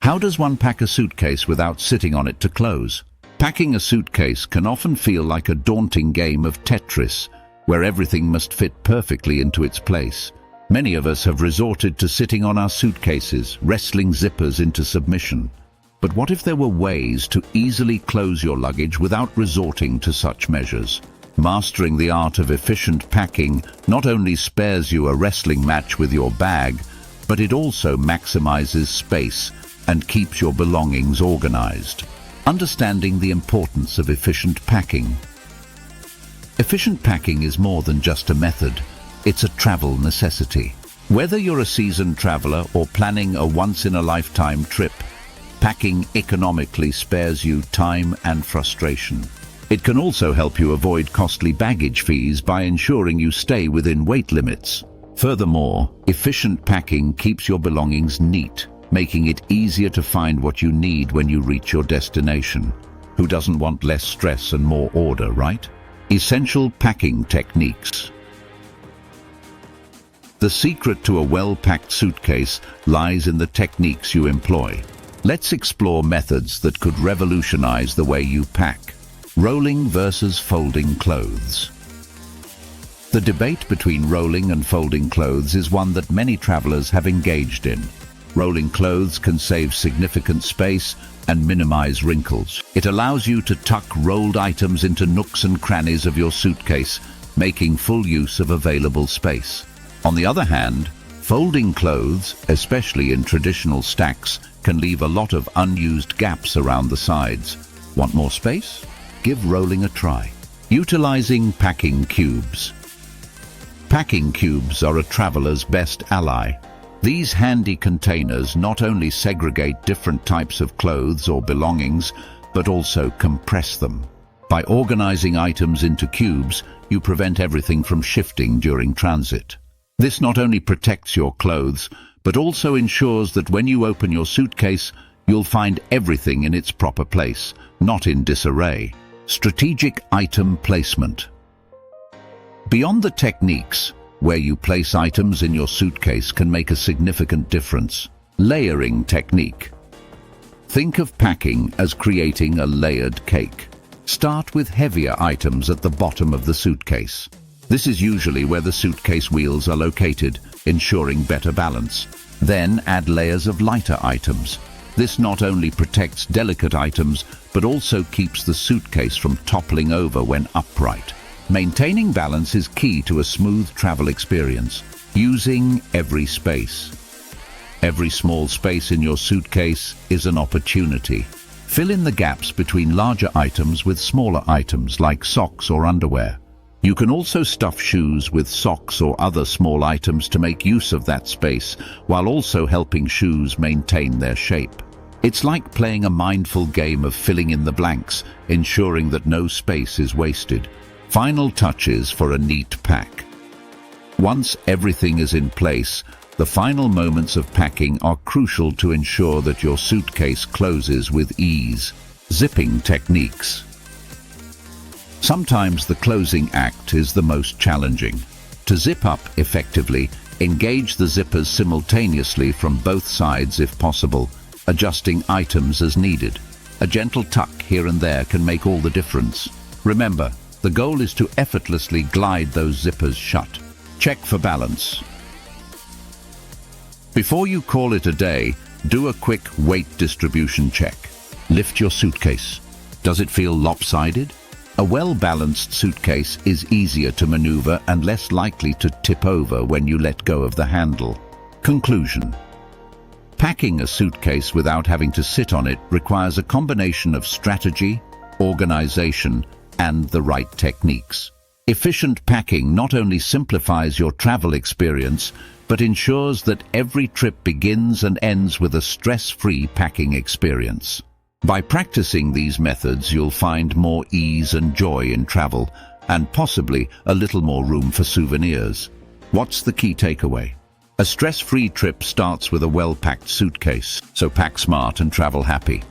How does one pack a suitcase without sitting on it to close? Packing a suitcase can often feel like a daunting game of Tetris, where everything must fit perfectly into its place. Many of us have resorted to sitting on our suitcases, wrestling zippers into submission. But what if there were ways to easily close your luggage without resorting to such measures? Mastering the art of efficient packing not only spares you a wrestling match with your bag, but it also maximizes space and keeps your belongings organized. Understanding the importance of efficient packing. Efficient packing is more than just a method, it's a travel necessity. Whether you're a seasoned traveler or planning a once-in-a-lifetime trip, packing economically spares you time and frustration. It can also help you avoid costly baggage fees by ensuring you stay within weight limits. Furthermore, efficient packing keeps your belongings neat, making it easier to find what you need when you reach your destination. Who doesn't want less stress and more order, right? Essential packing techniques. The secret to a well-packed suitcase lies in the techniques you employ. Let's explore methods that could revolutionize the way you pack. Rolling versus folding clothes. The debate between rolling and folding clothes is one that many travelers have engaged in. Rolling clothes can save significant space and minimize wrinkles. It allows you to tuck rolled items into nooks and crannies of your suitcase, making full use of available space. On the other hand, folding clothes, especially in traditional stacks, can leave a lot of unused gaps around the sides. Want more space? Give rolling a try. Utilizing packing cubes. Packing cubes are a traveler's best ally. These handy containers not only segregate different types of clothes or belongings, but also compress them. By organizing items into cubes, you prevent everything from shifting during transit. This not only protects your clothes, but also ensures that when you open your suitcase, you'll find everything in its proper place, not in disarray. Strategic item placement. Beyond the techniques, where you place items in your suitcase can make a significant difference. Layering technique. Think of packing as creating a layered cake. Start with heavier items at the bottom of the suitcase. This is usually where the suitcase wheels are located, ensuring better balance. Then add layers of lighter items. This not only protects delicate items, but also keeps the suitcase from toppling over when upright. Maintaining balance is key to a smooth travel experience. Using every space. Every small space in your suitcase is an opportunity. Fill in the gaps between larger items with smaller items like socks or underwear. You can also stuff shoes with socks or other small items to make use of that space, while also helping shoes maintain their shape. It's like playing a mindful game of filling in the blanks, ensuring that no space is wasted. Final touches for a neat pack. Once everything is in place, the final moments of packing are crucial to ensure that your suitcase closes with ease. Zipping techniques. Sometimes the closing act is the most challenging. To zip up effectively, engage the zippers simultaneously from both sides if possible, adjusting items as needed. A gentle tuck here and there can make all the difference. Remember, the goal is to effortlessly glide those zippers shut. Check for balance. Before you call it a day, do a quick weight distribution check. Lift your suitcase. Does it feel lopsided? A well-balanced suitcase is easier to maneuver and less likely to tip over when you let go of the handle. Conclusion. Packing a suitcase without having to sit on it requires a combination of strategy, organization, and the right techniques. Efficient packing not only simplifies your travel experience, but ensures that every trip begins and ends with a stress-free packing experience. By practicing these methods, you'll find more ease and joy in travel, and possibly a little more room for souvenirs. What's the key takeaway? A stress-free trip starts with a well-packed suitcase, so pack smart and travel happy.